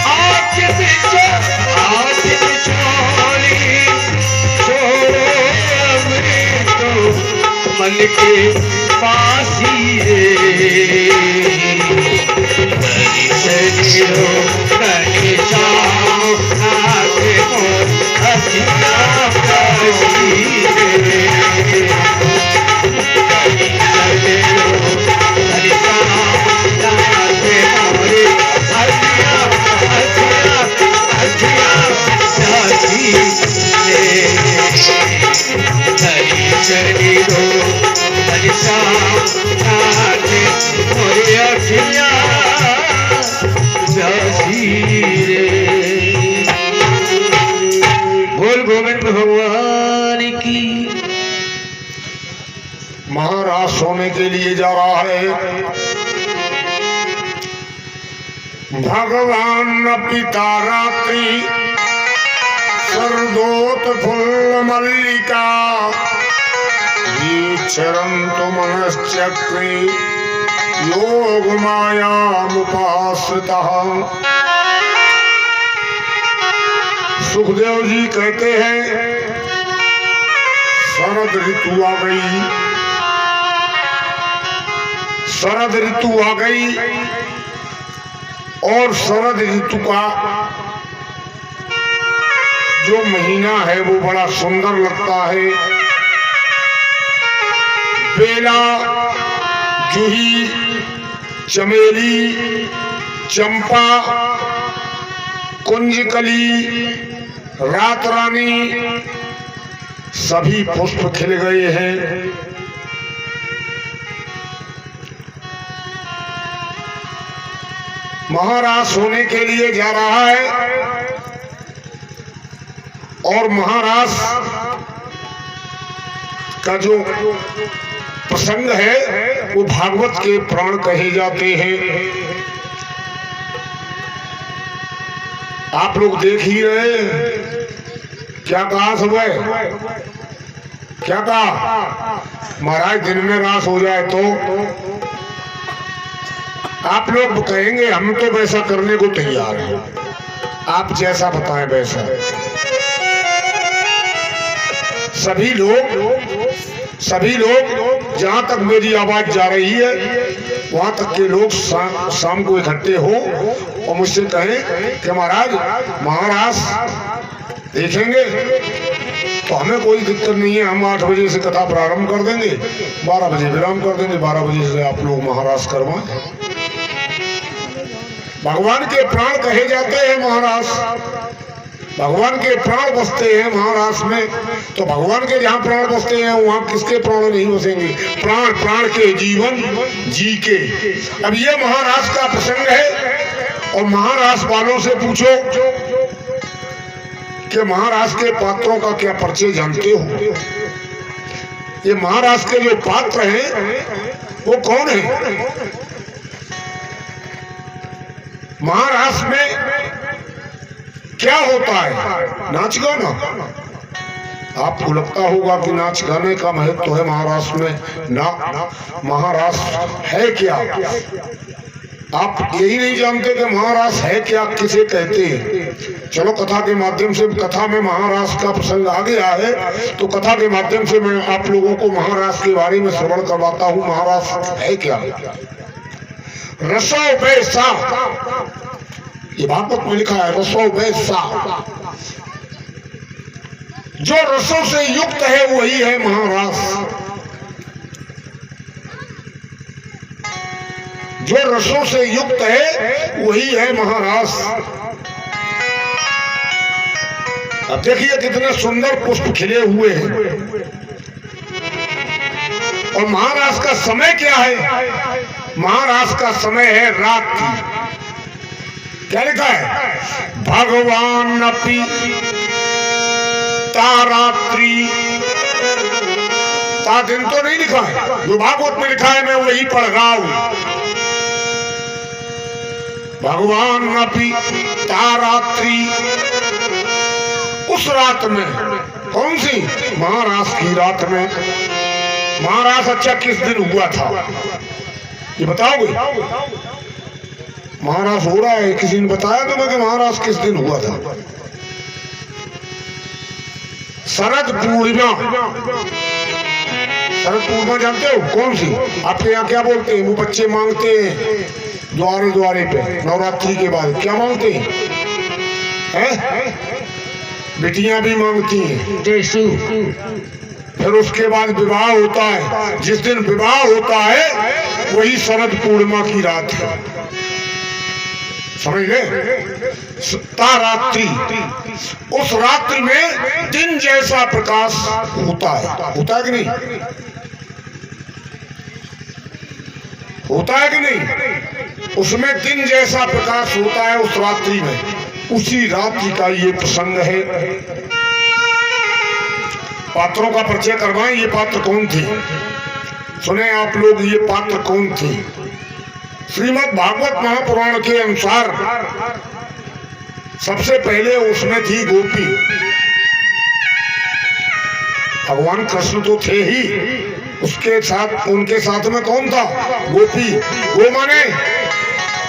Speaker 3: आँख में चोली, आँख में चोली, आँख में चोली छोड़ो अब तो मन के पासी रे। दर्शन कहीं जाओ आगे मोर अखियाँ प्यासी रे। बोल गोविंद भगवान की।
Speaker 2: महाराज सोने के लिए जा रहा है। भगवान पिता रात्रि सर्दोत फुल्ल मल्लिका, चरंतु मनश्चक्रे योग मायामुपाश्रितः। सुखदेव जी कहते हैं शरद ऋतु आ गई, शरद ऋतु आ गई और शरद ऋतु का जो महीना है वो बड़ा सुंदर लगता है। बेला, जूही, चमेली, चंपा, कुंजकली, रात रानी सभी पुष्प खिल गए हैं। महाराज सोने के लिए जा रहा है और महाराज का जो प्रसंग है वो भागवत के प्राण कहे जाते हैं। आप लोग देख ही रहे, क्या कहा सुबह, क्या कहा महाराज दिन में रास हो जाए तो आप लोग कहेंगे हम तो वैसा करने को तैयार हैं, आप जैसा बताएं वैसा। सभी लोग जहां तक मेरी आवाज जा रही है वहां तक के लोग शाम को इकट्ठे हो और मुझसे कहें कि महाराज देखेंगे तो हमें कोई दिक्कत नहीं है, हम 8 बजे से कथा प्रारंभ कर देंगे, 12 बजे विराम कर देंगे, 12 बजे से आप लोग महाराज करवाएं। भगवान के प्राण कहे जाते हैं महाराज, भगवान के प्राण बसते हैं महाराज में। तो भगवान के जहाँ प्राण बसते हैं वहाँ किसके प्राण नहीं बसेंगे? प्राण प्राण के जीवन जी के। अब ये महाराज का प्रसंग है और महाराज वालों से पूछो कि महाराज के पात्रों का क्या परिचय जानते हो? ये महाराज के जो पात्र हैं वो कौन है? महाराज में क्या होता है? नाच गाना। आपको लगता होगा कि नाच गाने का महत्व है महाराष्ट्र में। ना, महाराष्ट्र है क्या आप यही नहीं जानते कि महाराष्ट्र है क्या, किसे कहते हैं। चलो कथा के माध्यम से, कथा में महाराष्ट्र का प्रसंग आ गया है तो कथा के माध्यम से मैं आप लोगों को महाराष्ट्र के बारे में श्रवण करवाता हूँ। महाराष्ट्र है क्या? रसो वैसा, ये भागवत में लिखा है, रसो वैसा। जो रसों से युक्त है वही है महाराष्ट्र। जो रसों से युक्त है वही है महाराष्ट्र। अब देखिए कितने सुंदर पुष्प खिले हुए हैं। और महाराष्ट्र का समय क्या है? महाराष्ट्र का समय है रात्रि। क्या लिखा है? भगवान अपि तारात्रि। ता दिन तो नहीं लिखा है, जो भागवत में लिखा है मैं वही पढ़ रहा हूं। भगवान अपि तारात्रि। उस रात में, कौन सी? महाराष्ट्र की रात में। महाराष्ट्र अच्छा किस दिन हुआ था ये बताओगे? महाराष्ट्र हो रहा है, किसी ने बताया तुम्हें कि महाराष्ट्र किस दिन हुआ था? शरद पूर्णिमा। शरद पूर्णिमा जानते हो कौन सी? आपके यहाँ क्या बोलते हैं? वो बच्चे मांगते हैं द्वारे द्वारे पे नवरात्रि के बाद। क्या मांगते हैं? बेटियां भी मांगती हैं। फिर उसके बाद विवाह होता है। जिस दिन विवाह होता है वही शरद पूर्णिमा की रात है। समझ गए? तारात्रि। उस रात्रि में दिन जैसा प्रकाश होता है। होता है कि नहीं? होता है कि नहीं? उसमें दिन जैसा प्रकाश होता है उस रात्रि में। उसी रात्रि का ये प्रसंग है। पात्रों का परिचय करवाएं। ये पात्र कौन थे? सुने आप लोग, ये पात्र कौन थे? श्रीमद् भागवत महापुराण के अनुसार सबसे पहले उसमें थी गोपी। भगवान कृष्ण तो थे ही, उसके साथ, उनके साथ में कौन था? गोपी।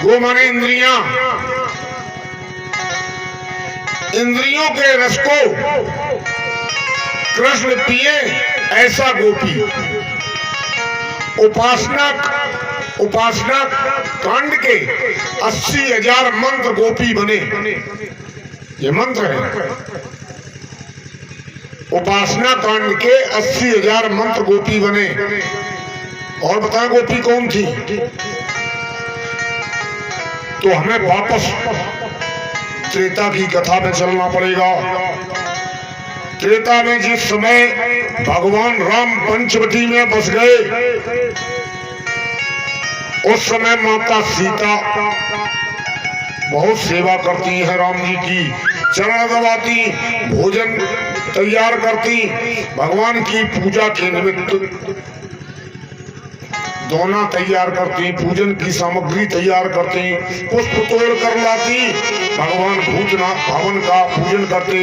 Speaker 2: गो माने इंद्रियां। इंद्रियों के रस को कृष्ण पिए ऐसा गोपी। उपासना कांड के 80,000 मंत्र गोपी बने। ये मंत्र है। उपासना कांड के 80,000 मंत्र गोपी बने। और बताएं गोपी कौन थी? तो हमें वापस त्रेता की कथा में चलना पड़ेगा। त्रेता में जिस समय भगवान राम पंचवटी में बस गए, उस समय माता सीता बहुत सेवा करती हैं राम जी की। चरण दबाती, भोजन तैयार करती, भगवान की पूजा के निमित्त दोना तैयार करती, पूजन की सामग्री तैयार करती, पुष्प तोड़ कर लाती, भगवान भूतनाथ भवन का पूजन करते।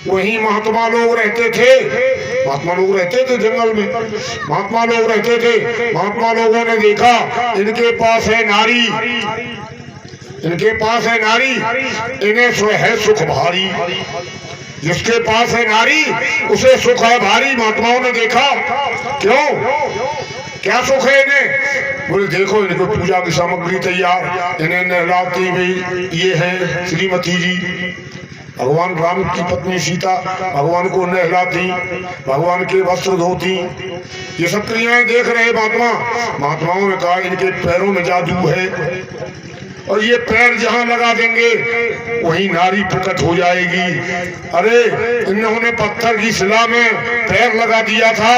Speaker 2: वहीं महात्मा लोग रहते थे। महात्मा लोग रहते थे जंगल में। महात्मा लोग रहते थे। महात्मा लोगों ने देखा इनके पास है नारी, इनके पास है नारी, इन्हें है सुख भारी। जिसके पास है नारी उसे सुख है भारी। महात्माओं ने देखा, क्यों, क्या सुख है इन्हें? बोले देखो इनको पूजा की सामग्री तैयार, इन्हें नहलाती भी ये है श्रीमती जी। भगवान राम की पत्नी सीता भगवान को नहलाती, भगवान के वस्त्र धोती, ये सब क्रियाएं देख रहे महात्माओं ने कहा इनके पैरों में जादू है और ये पैर जहां लगा देंगे वहीं नारी प्रकट हो जाएगी। अरे इन्होंने पत्थर की शिला में पैर लगा दिया था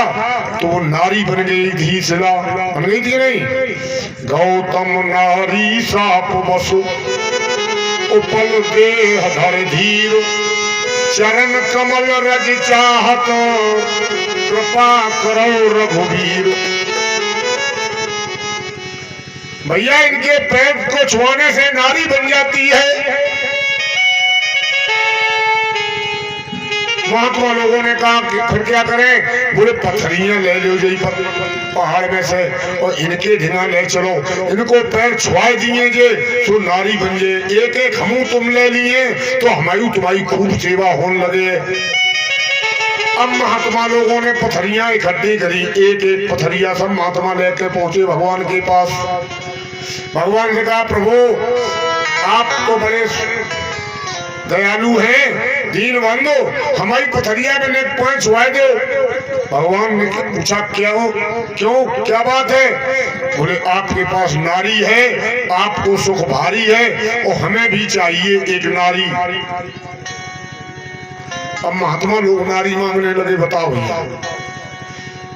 Speaker 2: तो वो नारी बन गई थी, शिला बन गई थी नहीं। गौतम नारी साप बसु उपल देह धर धीर, चरण कमल रज चाहत कृपा करो रघुवीर। भैया इनके पैर को छुआने से नारी बन जाती है। महात्मा लोगों ने कहा कि फिर क्या करें? बोले पत्थरियां ले लो जी पहाड़ में से और इनके ढिंगा ले चलो, इनको पैर छुआ दिए जे तो नारी बन जे। एक एक हमू तुम ले लिए तो हमारी तुम्हारी खूब सेवा होने लगे। अब महात्मा लोगों ने पत्थरियां इकट्ठी करी, एक एक पत्थरिया सब महात्मा लेकर पहुंचे भगवान के पास। भगवान ने कहा प्रभु आप तो बड़े दयालु हैं, दीन बंधु, हमारी पथरिया में नेक पैर छुआए दो। भगवान ने पूछा क्यों क्या बात है? बोले आपके पास नारी है, आपको सुख भारी है और हमें भी चाहिए एक नारी। अब महात्मा लोग नारी मांगने लगे। बताओ भैया,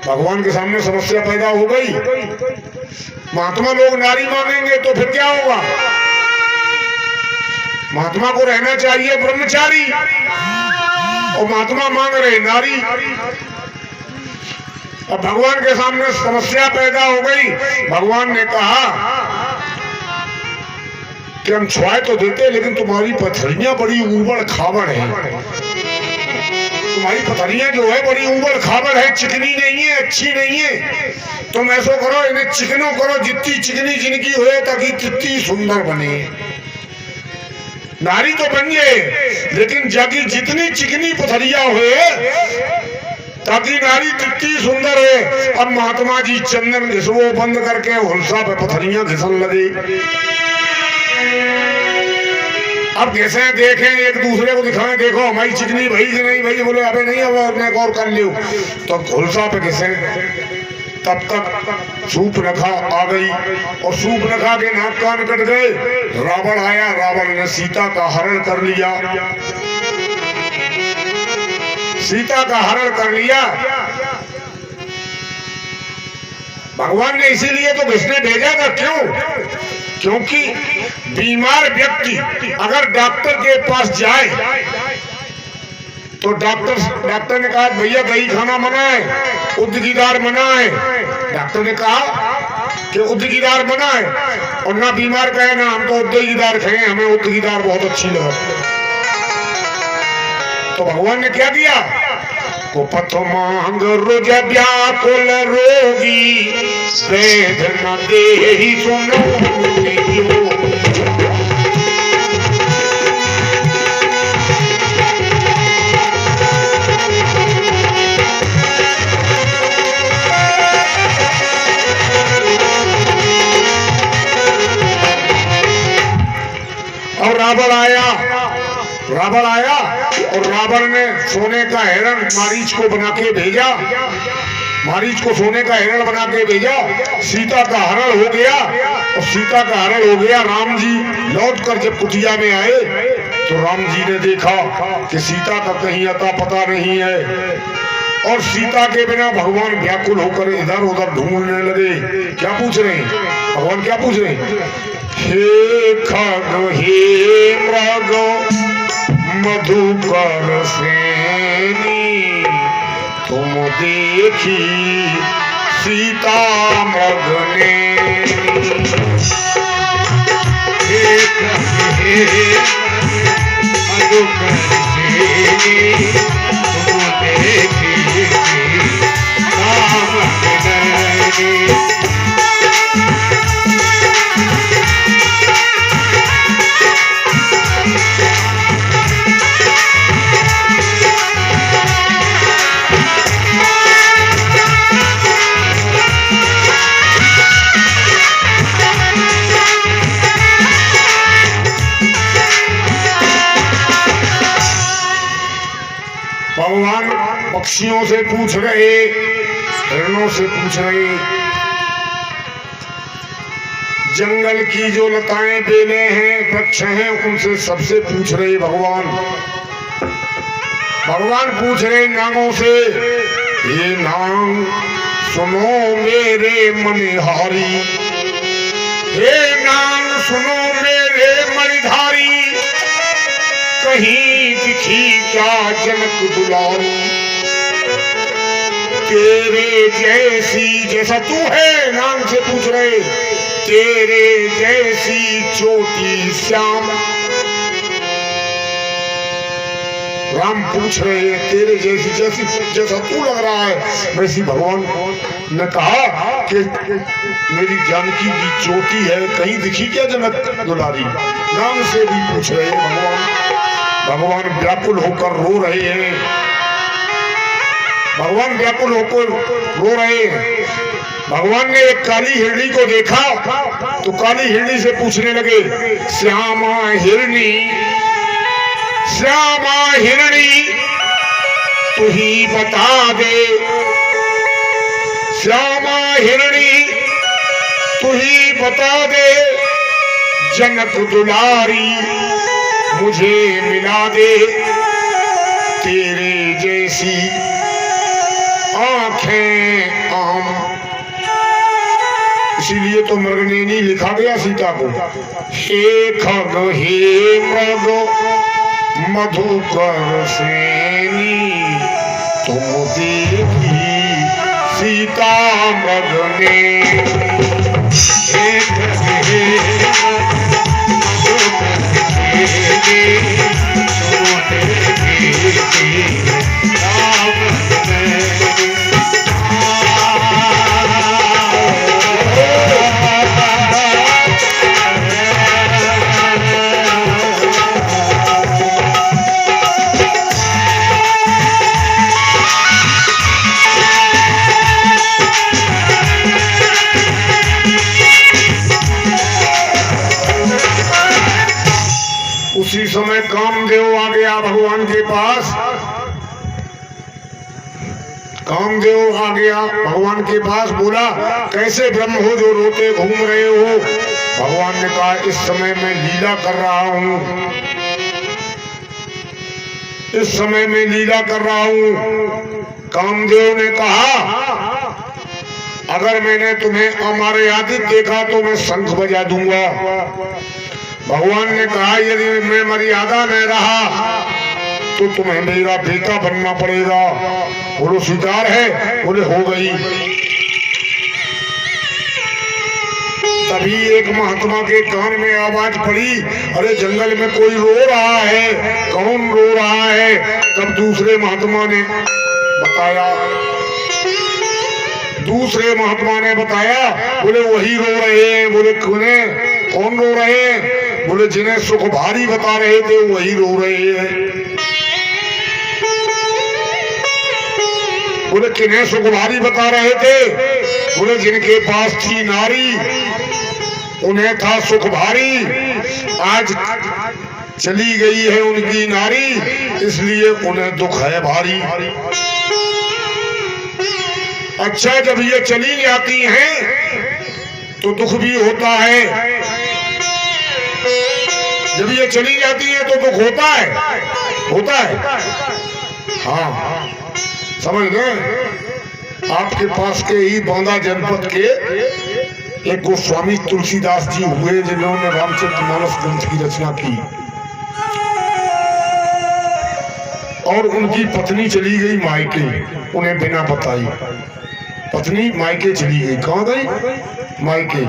Speaker 2: भगवान के सामने समस्या पैदा हो गई। महात्मा लोग नारी मांगेंगे तो फिर क्या होगा? महात्मा को रहना चाहिए ब्रह्मचारी और महात्मा मांग रहे नारी। अब भगवान के सामने समस्या पैदा हो गई। भगवान ने कहा कि हम छुआए तो देते लेकिन तुम्हारी पथरियां बड़ी ऊबड़ खाबड़ है। तुम्हारी पथरियां जो है बड़ी ऊबड़ खाबड़ है, चिकनी नहीं है, अच्छी नहीं है। तुम ऐसा करो इन्हें चिकनो करो, जितनी चिकनी जिनकी हो ताकि कितनी सुंदर बने। नारी तो बन गए लेकिन जाकी जितनी चिकनी पथरिया हुए ताकि नारी कितनी सुंदर है। अब महात्मा जी चंदन घिसवो बंद करके हुलसा पे पथरियां घिसन लगे। अब घिसे देखें, एक दूसरे को दिखाएं, देखो हमारी चिकनी भाई कि नहीं भाई। बोले अबे नहीं अब और कर लियो तो हुलसा पे घिसे। तब तक सूप नखा आ गई और सूप नखा के नाक कान कट गए। रावण आया, रावण ने सीता का हरण कर लिया, सीता का हरण कर लिया। भगवान ने इसीलिए तो घिसने भेजा था। क्यों? क्योंकि बीमार व्यक्ति अगर डॉक्टर के पास जाए तो डॉक्टर ने कहा भैया दही खाना मना है, उद्दगीदार मना है। डॉक्टर ने कहा कि उद्दगीदार मना है और ना बीमार कहे ना हम तो उद्दगीदार खाए, हमें उद्दगीदार बहुत अच्छी लगा। तो भगवान ने क्या किया? को पथ मांग रोज व्याकुल रोगी, वेद न देहि सुनो। और रावण आया और रावण ने सोने का हिरण मारीच को बना के भेजा, मारीच को सोने का हिरण बना के भेजा। सीता का हरण हो गया और सीता का हरण हो गया। राम जी लौटकर जब कुटिया में आए तो राम जी ने देखा कि सीता का कहीं अता पता नहीं है और सीता के बिना भगवान व्याकुल होकर इधर उधर ढूंढने लगे। क्या पूछ रहे हैं भगवान? क्या पूछ रहे हैं? हे खग हे मृग मधुकर सेनी, तुम देखी सीता मृग ने। हे खग हे मधुकर सेनी, तुम देखी सीता मृग ने। पक्षियों से पूछ रहे, हिरणों से पूछ रहे, जंगल की जो लताएं बेले हैं, वृक्ष हैं, उनसे सबसे पूछ रहे भगवान। भगवान पूछ रहे नागों से, ये नाग सुनो मेरे मनिहारी, हे नाग सुनो मेरे मणिधारी, कहीं दिखी क्या जनक दुलारी, तेरे जैसी, जैसा तू है, नाग से पूछ रहे, तेरे जैसी चोटी श्याम। राम पूछ रहे हैं तेरे जैसी, जैसी जैसा तू लग रहा है वैसी भगवान ने कहा कि मेरी जानकी की चोटी है, कहीं दिखी क्या जनक दुलारी। नाम से भी पूछ रहे हैं भगवान। भगवान व्याकुल होकर रो रहे हैं, भगवान व्याकुल होकर रो रहे हैं। भगवान ने एक काली हिरणी को देखा तो काली हिरणी से पूछने लगे, श्यामा हिरणी, श्यामा हिरणी तू ही बता दे, श्यामा हिरणी तू ही बता दे, जनक दुलारी मुझे मिला दे, तेरे जैसी आंखें आम। इसीलिए तो मृगनेनी लिखा गया सीता को, हे खग हे मृग मधुकर सेनी, तुम देखी सीता मृगनेनी, हे खग हे मधुकर सेनी, तुम देखी सीता मृगनेनी। उसी समय कामदेव आ गया भगवान के पास। कामदेव आ गया भगवान के पास, बोला कैसे ब्रह्म हो जो रोते घूम रहे हो। भगवान ने कहा इस समय मैं लीला कर रहा हूँ, इस समय मैं लीला कर रहा हूँ। कामदेव ने कहा अगर मैंने तुम्हें अमर्यादित देखा तो मैं शंख बजा दूंगा। भगवान ने कहा यदि मैं मर्यादा में रहा तो तुम्हें मेरा बेटा बनना पड़ेगा। बोलो स्वीकार है? बोले हो गई। तभी एक महात्मा के कान में आवाज पड़ी, अरे जंगल में कोई रो रहा है, कौन रो रहा है? तब दूसरे महात्मा ने बताया, दूसरे महात्मा ने बताया, बोले वही रो रहे हैं। बोले कौन रो रहे हैं? बोले जिन्हें सुख भारी बता रहे थे वही रो रहे हैं। बोले किन्हें सुख भारी बता रहे थे? बोले जिनके पास थी नारी उन्हें था सुख भारी, आज चली गई है उनकी नारी, इसलिए उन्हें दुख है भारी। अच्छा जब ये चली जाती हैं तो दुख भी होता है, जब ये चली जाती है तो दुख होता है, होता है। हाँ समझ गए। आपके पास के ही बांदा जनपद के एक गोस्वामी तुलसीदास जी हुए जिन्होंने रामचरितमानस ग्रंथ की रचना की, और उनकी पत्नी चली गई मायके, उन्हें बिना बताई पत्नी मायके चली गई। कहाँ गई? मायके।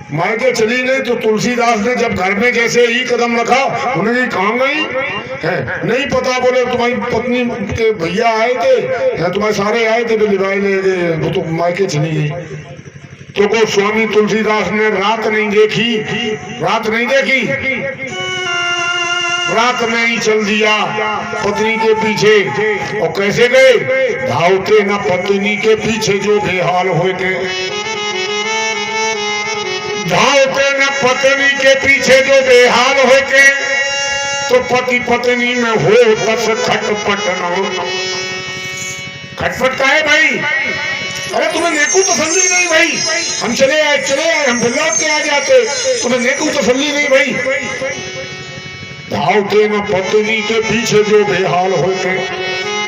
Speaker 2: मायके चली गई तो तुलसीदास ने जब घर में जैसे ही कदम रखा, उन्हें कहाँ गई है नहीं पता। बोले तुम्हारी पत्नी के भैया आए थे, तुम्हारे सारे आए थे तो लिवाए ले गए, वो तो मायके चली गई। तो गोस्वामी तुलसीदास ने रात नहीं देखी, रात नहीं देखी, रात में ही चल दिया पत्नी के पीछे। और कैसे गए? धावते न पत्नी के पीछे जो बेहाल हुए थे, धावते न पत्नी के पीछे जो बेहाल हुए थे। तो पति पत्नी में हो तस खटपट न। खटपट का है भाई? अरे तुम्हें नेकू तसल्ली नहीं भाई, हम चले आए हम फिर लौट के आ जाते, तुम्हें नेकू तसल्ली नहीं भाई। धावते न पत्नी के पीछे जो बेहाल होते,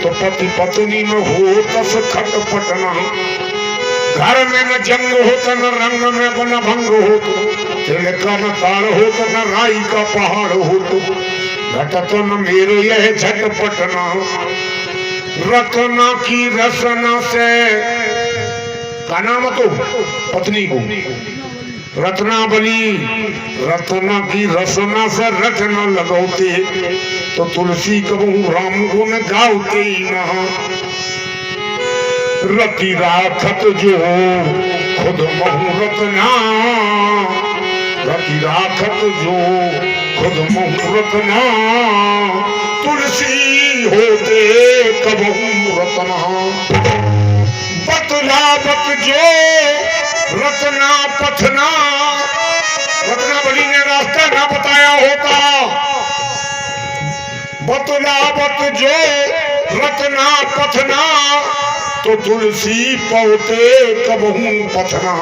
Speaker 2: तो पति पत्नी में हो तस खटपट न। घर में न जंग हो तो न रंग में न भंग हो, तिल का न तार हो तो न राई का पहाड़ हो, तो घटत न मेरे यह झटपट न। रत्ना की रसना से का नाम तो पत्नी को रत्नावली, रत्ना की रसना से रत्न लगौते, तो तुलसी कबहू राम गुण गावते न। रति राखत जो खुद मुहूर्त ना, रति राखत जो खुद मुहूर्त ना, तुलसी होते कबहू रत्ना। बतलावत जो रत्ना पथना, रत्नावली ने रास्ता ना बताया होता। बतलावत जो रत्ना पथना, तो तुलसी पौते कबहू पथना।